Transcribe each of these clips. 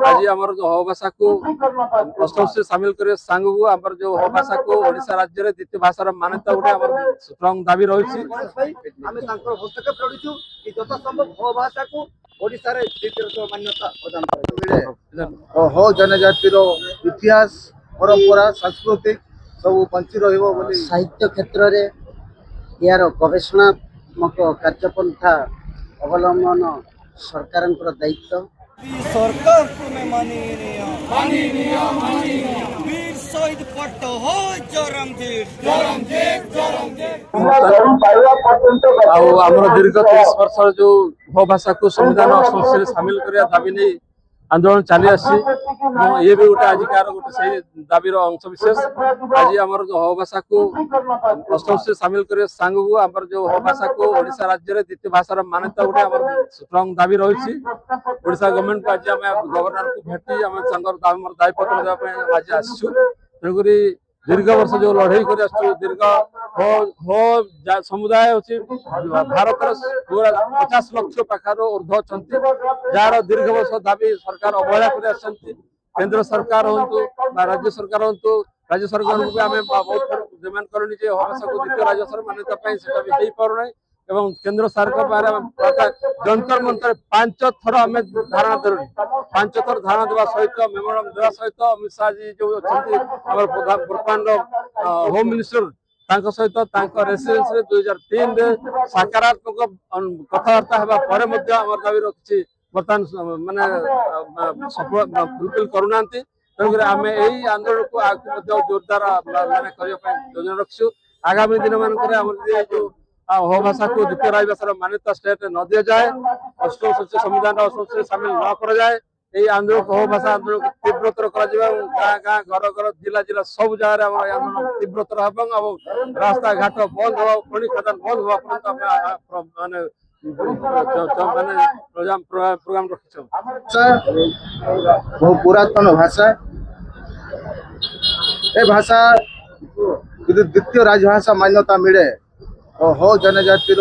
आज आम जो हो भाषा को अष्टम से सामिल कर सांग को आम जो हो भाषा को ओडिशा राज्य में द्वितीय भाषार मान्यता गोटे स्ट्रंग दाबी रही हो जनजाति इतिहास परंपरा सांस्कृतिक सब बंची साहित्य क्षेत्र में यार गवेषणात्मक कार्यपंथा अवलंबन सरकार दायित्व सरकार को मैं माननीय वीर शहीद पट्ट हो आमर दीर्घ 30 वर्ष जो हो भाषा को संविधान संसद सामिल करने दाबी नहीं आंदोलन चली आसी ये भी गोटे आजिकार गोटे से दाबीर अंश विशेष आज आम जो हो भाषा को अष्टम से सामिल कर सांग को आम जो हो भाषा को ओडिशा राज्य में द्वितीय भाषार मान्यता गोटे स्ट्रंग दाबी रही ओडिशा गवर्नमेंट को आज आम गवर्नर को भेटी आम दायित्व देवाई आज आसु तेणुक दीर्घ वर्ष जो लड़ाई कर दीर्घ हो समुदाय अच्छी भारत पूरा 50 लाख पाखार ऊर्ध अच्छा जार दीर्घ वर्ष दाबी सरकार अवहेला कर केंद्र सरकार हूँ राज्य सरकार हूँ राज्य सरकार को आम बहुत थर डिमांड करूनी भाषा को द्वितीय राज्य सर मान्यता से भी पारना एवं केंद्र सरकार जंतर मंतर 5 थर आम धारणा देलु 5 थर धारणा देवा सहित मेमोरांडम देवा सहित अमित शाह जी जो अच्छा वर्तमान होम मिनिस्टर सहित रेसिडेंस 2003 सकारात्मक कथबार्ता होगा दाबी रखी बर्तमान माने फुलफिल करूना तेणुक आम यही आंदोलन को आगे जोरदार योजना रखु आगामी दिन मानक जो हो भाषा को द्वितीय राज्य भाषार मान्यता स्टेट न दि जाए अष्टम सूची संविधान अष्टम सामिल न कर जाए यही आंदोलन हो भाषा आंदोलन को तीव्रतर गाँ गाँ घर घर जिला जिला सब जगह आंदोलन तीव्रतर रास्ता घाट बंद हुआ खनि खदान बंद हुआ पर्यंत प्रोग्राम रखी बहु पुरातन भाषा ए भाषा द्वितीय राजभाषा मान्यता मिले और हो जनजाति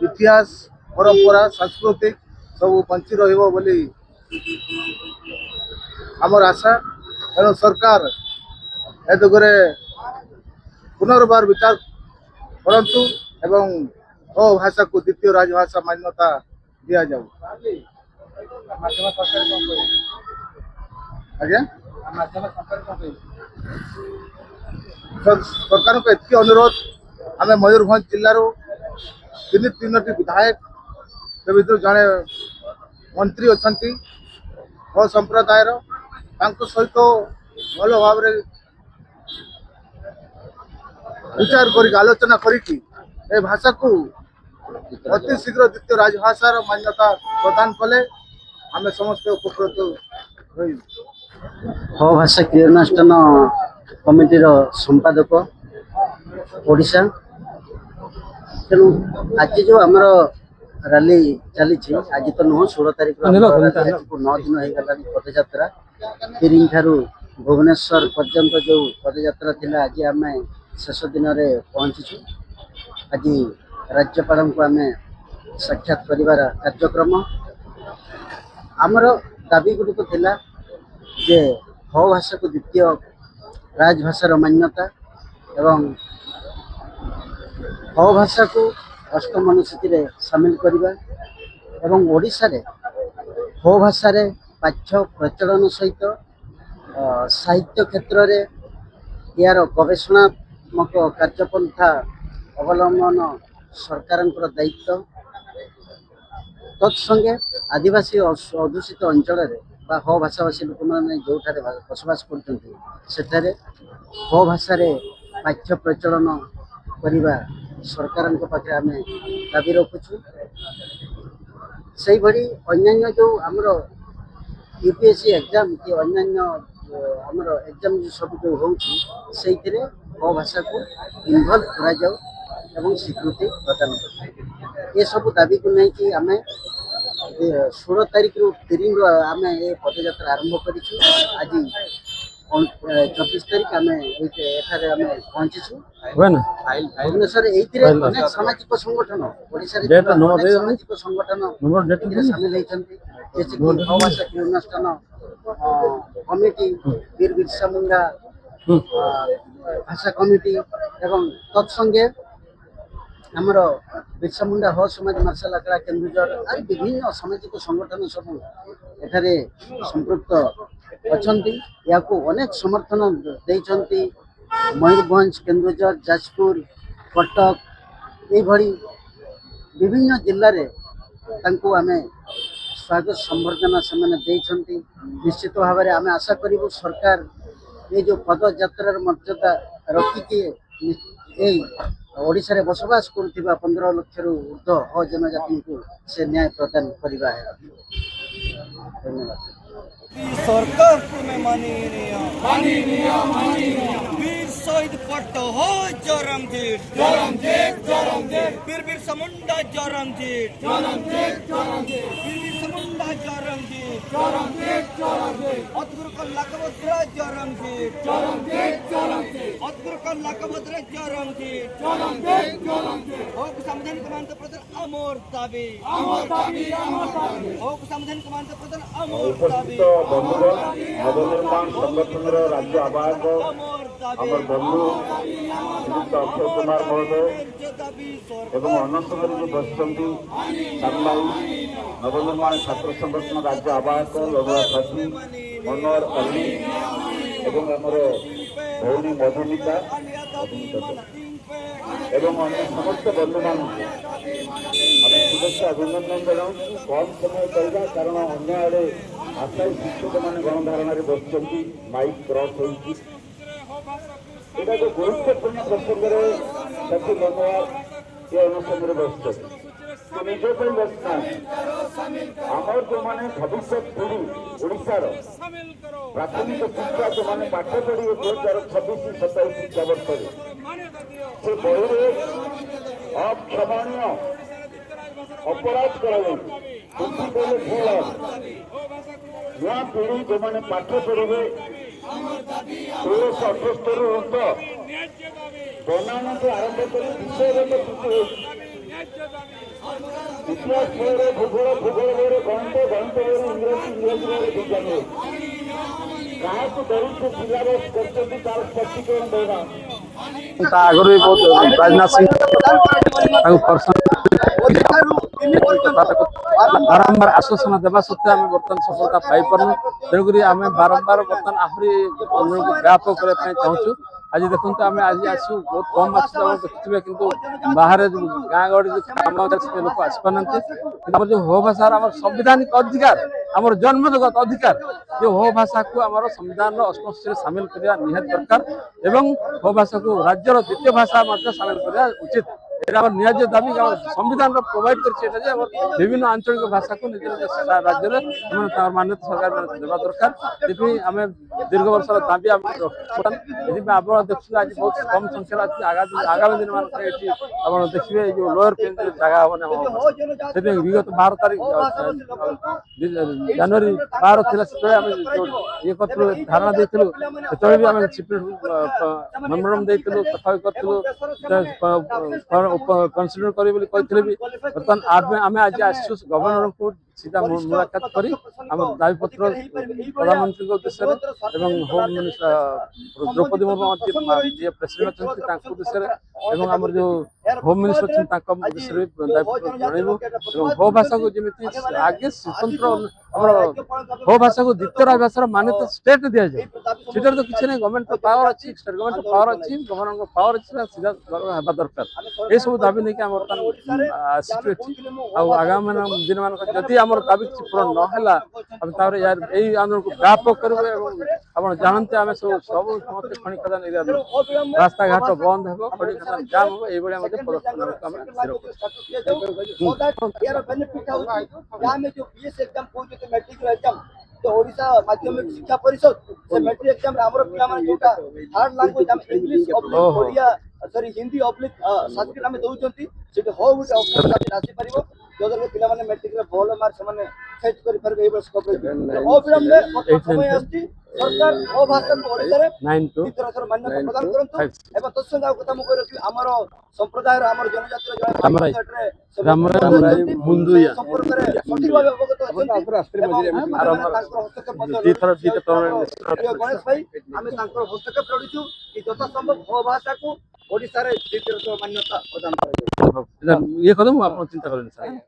इतिहास परंपरा सांस्कृतिक सब बंची रही आमर आशा तेणु सरकार ए दिगरे पुनर्बार विचार करंतु एवं हो भाषा को द्वितीय राजभाषा मान्यता दिया जाऊ आज्ञा सरकार को एति अनुरोध आम मयूरभंज जिलार 3 विधायक भर जड़े मंत्री अच्छा हो संप्रदाय सहित भल भाव विचार कर आलोचना करी भाषा को अति शीघ्र द्वितीय राजभाषार मान्यता प्रदान कले आम समस्त उपकृत रही हो भाषा क्रियानुष्ठान कमिटी संपादक ओडिशा तेणु आज जो आमर रैली चली आज तो नुह 16 तारीख 9 दिन हो गला पदयात्रा तिरिंग ठारू भुवनेश्वर पर्यंत जो पदयात्रा थिला आज आम शेष दिन में पहुंची आज राज्यपाल को आम साक्षात करिवार कार्यक्रम आमर दाबी गुड़िक थिला जे हो भाषा को द्वितीय राजभाषार मान्यता एवं हो भाषा को अष्टम अनुसूची रे सामिल करवा एवं ओडिशा रे हो भाषा रे पाठ्य प्रचलन सहित साहित्य क्षेत्र में यार गवेषणात्मक कार्यपंथा अवलंबन सरकार दायित्व तत्संगे आदिवासी अधूषित अंचल हो भाषाभाषी लोक मैंने जो बसवास कर हो भाषा पाठ्य प्रचलन करने सरकार पाखे आम दाबी रखुचु से भली अन्य जो आमर यूपीएससी एग्जाम कि अन्य आमर एग्जाम सब जो होती हो भाषा को इनवल्व करा जाऊ एवं स्वीकृति प्रदान कर ये सब दाबी को नहीं कि आम 16 तारीख रु तिरिंग आम ये पदयात्रा आरंभ कर आज 24 तारीख आम एठारे पहुंचीचु भुवनेश्वर अनेक सामाजिक संगठन ओडिशा सामाजिक संगठन सामिल होती हो भाषा क्रियानुष्ठान कमिटी वीर बिरसा मुंडा भाषा कमिटी एवं तत्संगे आमर बिरसा मुंडा हो समाज मार्शल आखड़ा केन्दुझर आदि विभिन्न सामाजिक संगठन सब एठारे संपृक्त अछंती याकू अनेक समर्थन देइछंती मयूरभंज केन्दुझर जाजपुर कटक ये विभिन्न जिले में तांको आमे स्वागत संबर्धना से निश्चित भाव में आम आशा करूँ सरकार ये जो पदयात्रार मर्यादा रखिकी ओडिशा रे बसवास करुवा 15 लाख ऊर्ध्व हो जनजाति को से न्याय प्रदान करवा है। धन्यवाद। सरकार तुम्हें माननीय वीर शहीद पट्ट हो जरमजीत वीर बिरसा मुंडा जरमजीत वीर बिरसा मुंडा जरमजीत अतुर का लाकभद्रा जरमजीत अतुर का लाकभद्रा जरमजीत हो संविधान कमांड प्रधान अमर दाबी हो संविधान कमांड प्रधान अमर दाबी नवनिर्माण संगठन राज्य आवाहक आमर बंधु श्रीयुक्त अक्षय कुमार महोदय एवं अनंतपुर बसुंट सामलाई नवनिर्माण छात्र संगठन राज्य आवाहक लघुआ साथी मनोहर अली एवं आमर भौणी मधुमिता एवं अन्य समस्त बंधु मान शुभेच्छा अभिनंदन जनाऊँ। कम समय कहवा कारण अन्य आड़े आशायी शिक्षक मैंने गणधारण बस माइक क्रॉस होती गुरुत्वपूर्ण प्रसंग सखी मनोहर ये अनुष्ठान बस निज बसना आमर जो मैंने भविष्य पीढ़ी ओडार प्राथमिक शिक्षा जो मैंने पाठ पढ़े 2026-27 शिक्षा वर्ष से बही अक्षमणीय अपराध कर नुआ पीढ़ी जो मैंने पाठ पढ़े 1678 ऊर्ध बनाना से आरंभ कर इतिहास भूगोल गणित इंग्रजी विज्ञान क्या धरित सिलेबस कर स्पष्टीकरण देना आगु भी बहुत राजनाथ सिंह बारंबार आश्वासन देवा सत्वे आम बर्तमान सफलता पाई पार्नु तेणुक आम बारंबार बर्तमान आहरी व्यापक करने चाहूँ। आज देखो आम आज आसू बहुत कम देखुए कि बाहर गाँ गहड़ी जो लोक आसपार जो हो भाषा संवैधानिक अधिकार आम जन्मजगत अधिकार जो हो भाषा को आम संविधान अस्पृश्य सामिल करने निहात दरकार एवं हो भाषा को राज्यर द्वितीय भाषा सामिल करने उचित निज दाबी संविधान प्रोवाइड कर विभिन्न आंचलिक भाषा को निज राज्य में मान्यता सरकार देवा दरकार ये आम दीर्घ वर्ष दाबी आप देखिए आज बहुत कम संख्या आगामी दिन में देखिए जो लोअर पेंज जगह हम विगत 12 तारीख जनवरी 12 थी ये धारणा देलु से भी आम मेमोरांडम देलु कथा कनसीडर करें बर्तमान आम आज आसु गवर्नर को सीधा मुलाकात करी आम दाबीपत्र प्रधानमंत्री उद्देश्य home minister Draupadi Murmu ji president अच्छा उद्देश्य आम जो होम मिनिस्टर अच्छा उद्देश्य दायित्व जनइबू हो भाषा को जमी आगे स्वतंत्र हो भाषा को द्वितीय भाषा मान्यता स्टेट दि जाए सीटार तो किसी नहीं गवर्नमेंट पावर अच्छी स्टेट गवर्नमेंट पावर अच्छी गवर्नर पावर अच्छी सीधा होगा दरकार ये सब दाबी नहीं आम आसी आगामी दिन मान जदि आम दाबी पूरण नहला यार यही आंदोलन को व्यापक करेंगे आप जानते आम सब समस्त खनि खदान एरिया रास्ता घाट बंद हो खनि खदान जाम हो ये तो ओडिशा माध्यमिक शिक्षा परिषद से मैट्रिक एग्जाम हमर पिला माने जोटा थर्ड लैंग्वेज हम English oblique Odia sorry Hindi oblique Sanskrit हम दउचंती सेटे हो गुटे ऑप्शन राशि परिबो जोदर के पिला माने मैट्रिक रे बोल मार्क से माने सेट करि परबे ए वर्ष कपरे ओ विलंब में समय आस्ती सरकार हो भाषा को ओडिसा रे 92 द्वितीय थर मान्यता प्रदान करंतु एवं तत्संग कथा मु कहि रखि हमर संप्रदाय हमर जनजाति रे रामराय। जय रामराय मुंदुया संपर्क रे सठिक भाबे अवगत अछन राष्ट्रीय मजिरे द्वितीय गणेश भाई आमे तांकर हस्तक्षेप रडिछु कि जथा संभव हो भाषा को ओडिसा रे द्वितीय थर मान्यता प्रदान करा ये कदम आप चिंता करें सर।